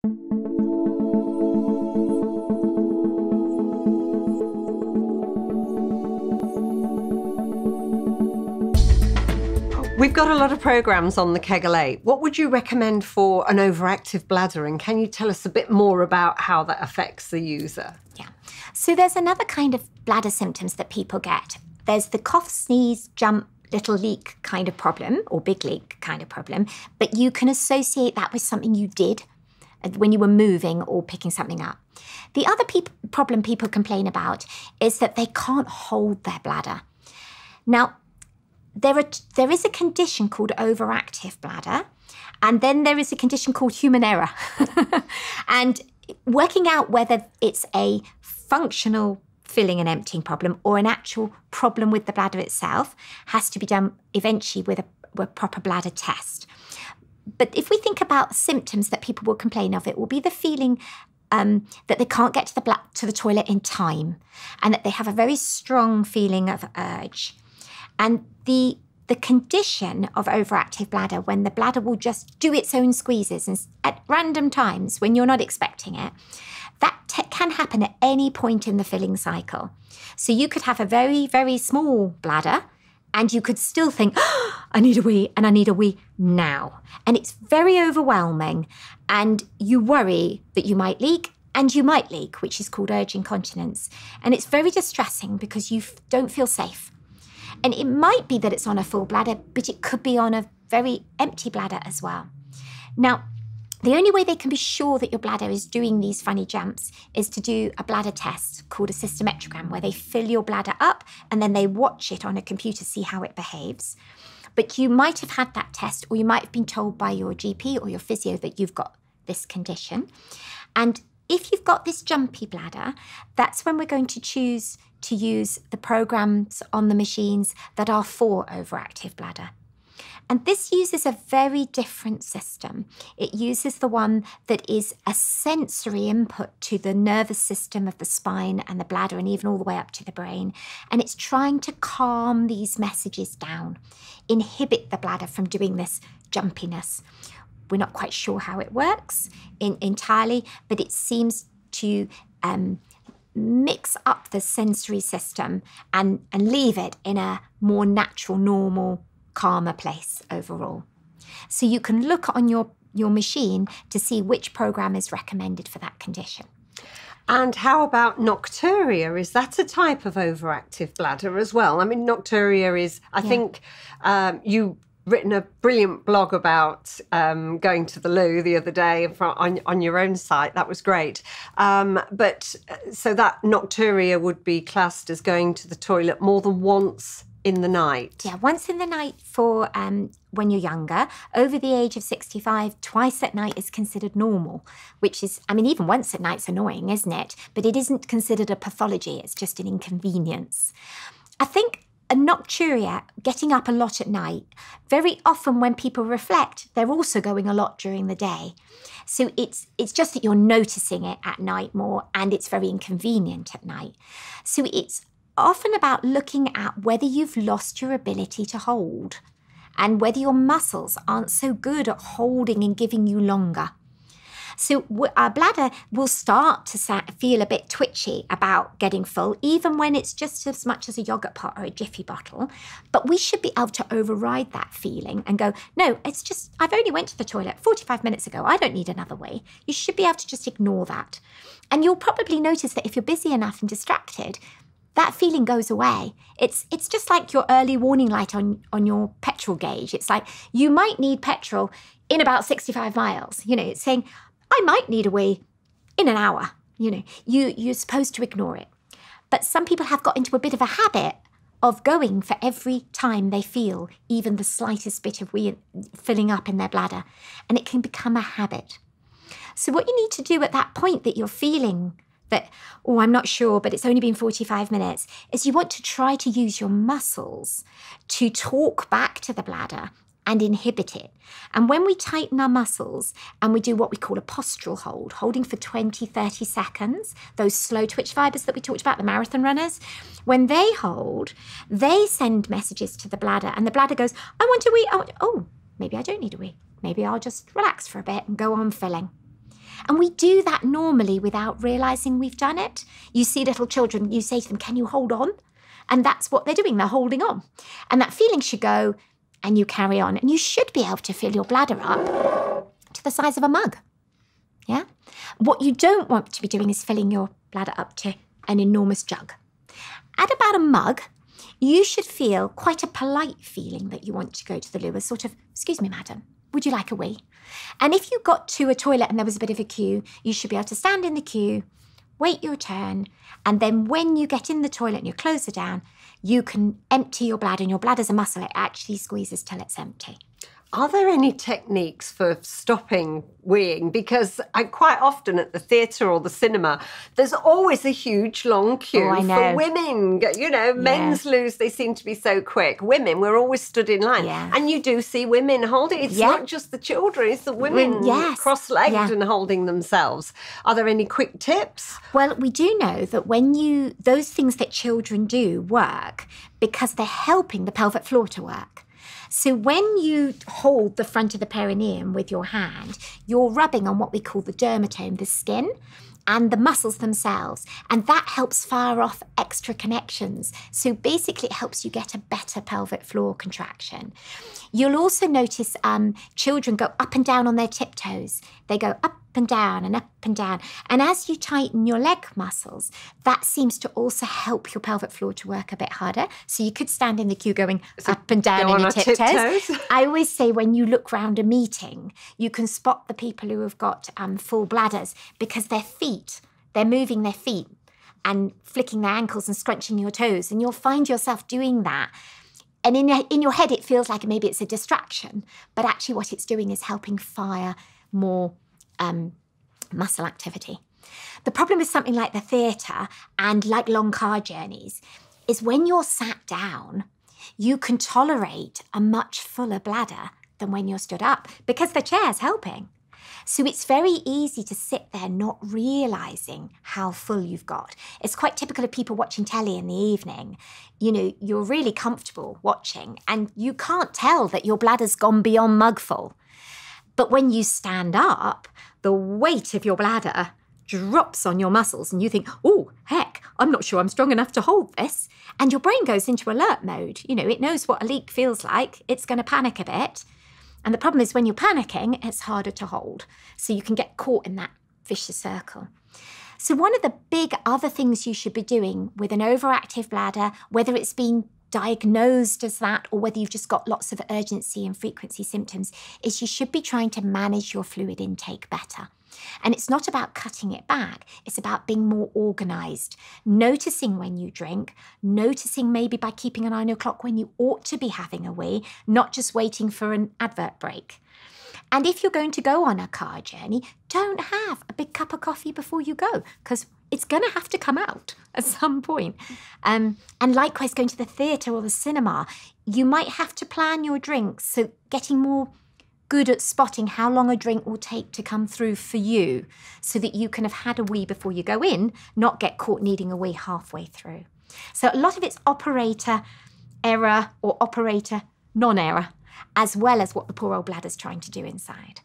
We've got a lot of programs on the Kegel8. What would you recommend for an overactive bladder? And can you tell us a bit more about how that affects the user? Yeah. So there's another kind of bladder symptoms that people get. There's the cough, sneeze, jump, little leak kind of problem, or big leak kind of problem, but you can associate that with something you did when you were moving or picking something up. The other problem people complain about is that they can't hold their bladder. Now, there is a condition called overactive bladder, and then there is a condition called human error. And working out whether it's a functional filling and emptying problem or an actual problem with the bladder itself has to be done eventually with a proper bladder test. But if we think about symptoms that people will complain of, it will be the feeling that they can't get to the toilet in time, and that they have a very strong feeling of urge. And the condition of overactive bladder, when the bladder will just do its own squeezes and at random times when you're not expecting it, that can happen at any point in the filling cycle. So you could have a very, very small bladder and you could still think, oh, I need a wee and I need a wee now. And it's very overwhelming and you worry that you might leak, and you might leak, which is called urge incontinence. And it's very distressing because you don't feel safe. And it might be that it's on a full bladder, but it could be on a very empty bladder as well. Now, the only way they can be sure that your bladder is doing these funny jumps is to do a bladder test called a cystometrogram, where they fill your bladder up and then they watch it on a computer, see how it behaves. But you might have had that test, or you might have been told by your GP or your physio that you've got this condition. And if you've got this jumpy bladder, that's when we're going to choose to use the programs on the machines that are for overactive bladder. And this uses a very different system. It uses the one that is a sensory input to the nervous system of the spine and the bladder, and even all the way up to the brain. And it's trying to calm these messages down, inhibit the bladder from doing this jumpiness. We're not quite sure how it works entirely, but it seems to mix up the sensory system and leave it in a more natural, normal, calmer place overall. So you can look on your machine to see which program is recommended for that condition. And how about Nocturia? Is that a type of overactive bladder as well? I mean, Nocturia is, I think you written a brilliant blog about going to the loo the other day on your own site. That was great. But so that Nocturia would be classed as going to the toilet more than once in the night? Yeah, once in the night for when you're younger. Over the age of 65, twice at night is considered normal, which is, I mean, even once at night's annoying, isn't it? But it isn't considered a pathology. It's just an inconvenience. I think a nocturia, getting up a lot at night, very often when people reflect, they're also going a lot during the day. So it's just that you're noticing it at night more, and it's very inconvenient at night. So it's often about looking at whether you've lost your ability to hold and whether your muscles aren't so good at holding and giving you longer. So our bladder will start to feel a bit twitchy about getting full, even when it's just as much as a yogurt pot or a Jiffy bottle. But we should be able to override that feeling and go, no, it's just, I've only went to the toilet 45 minutes ago. I don't need another wee. You should be able to just ignore that. And you'll probably notice that if you're busy enough and distracted, that feeling goes away. It's just like your early warning light on your petrol gauge. It's like, you might need petrol in about 65 miles. You know, it's saying, I might need a wee in an hour. You know, you're supposed to ignore it. But some people have got into a bit of a habit of going for every time they feel even the slightest bit of wee filling up in their bladder. And it can become a habit. So what you need to do at that point that you're feeling that, oh, I'm not sure, but it's only been 45 minutes, is you want to try to use your muscles to talk back to the bladder and inhibit it. And when we tighten our muscles and we do what we call a postural hold, holding for 20, 30 seconds, those slow twitch fibers that we talked about, the marathon runners, when they hold, they send messages to the bladder, and the bladder goes, I want a wee, oh, maybe I don't need a wee. Maybe I'll just relax for a bit and go on filling. And we do that normally without realising we've done it. You see little children, you say to them, can you hold on? And that's what they're doing, they're holding on. And that feeling should go, and you carry on. And you should be able to fill your bladder up to the size of a mug. Yeah? What you don't want to be doing is filling your bladder up to an enormous jug. At about a mug, you should feel quite a polite feeling that you want to go to the loo, a sort of, excuse me, madam, would you like a wee? And if you got to a toilet and there was a bit of a queue, you should be able to stand in the queue, wait your turn, and then when you get in the toilet and your clothes are down, you can empty your bladder, and your bladder's a muscle, it actually squeezes till it's empty. Are there any techniques for stopping weeing? Because quite often at the theatre or the cinema, there's always a huge long queue for women. You know, men's loos, they seem to be so quick. Women, we're always stood in line. Yeah. And you do see women holding. It's not just the children, it's the women cross-legged and holding themselves. Are there any quick tips? Well, we do know that when those things that children do work because they're helping the pelvic floor to work. So when you hold the front of the perineum with your hand, you're rubbing on what we call the dermatome, the skin, and the muscles themselves. And that helps fire off extra connections. So basically it helps you get a better pelvic floor contraction. You'll also notice children go up and down on their tiptoes. They go up and down and up and down. And as you tighten your leg muscles, that seems to also help your pelvic floor to work a bit harder. So you could stand in the queue going up and down on your tiptoes. I always say when you look round a meeting, you can spot the people who have got full bladders because their feet, they're moving their feet and flicking their ankles and scrunching your toes. And you'll find yourself doing that. And in your head, it feels like maybe it's a distraction. But actually what it's doing is helping fire more muscle activity. The problem with something like the theatre and like long car journeys is when you're sat down, you can tolerate a much fuller bladder than when you're stood up because the chair's helping. So it's very easy to sit there not realising how full you've got. It's quite typical of people watching telly in the evening. You know, you're really comfortable watching and you can't tell that your bladder's gone beyond mugful. But when you stand up, the weight of your bladder drops on your muscles and you think, oh, heck, I'm not sure I'm strong enough to hold this. And your brain goes into alert mode. You know, it knows what a leak feels like. It's going to panic a bit. And the problem is when you're panicking, it's harder to hold. So you can get caught in that vicious circle. So one of the big other things you should be doing with an overactive bladder, whether it's been diagnosed as that or whether you've just got lots of urgency and frequency symptoms, is you should be trying to manage your fluid intake better. And it's not about cutting it back, it's about being more organised, noticing when you drink, noticing maybe by keeping an eye on your clock when you ought to be having a wee, not just waiting for an advert break. And if you're going to go on a car journey, don't have a big cup of coffee before you go, because it's going to have to come out at some point. And likewise, going to the theatre or the cinema, you might have to plan your drinks, so getting more good at spotting how long a drink will take to come through for you so that you can have had a wee before you go in, not get caught needing a wee halfway through. So a lot of it's operator error or operator non-error, as well as what the poor old bladder's trying to do inside.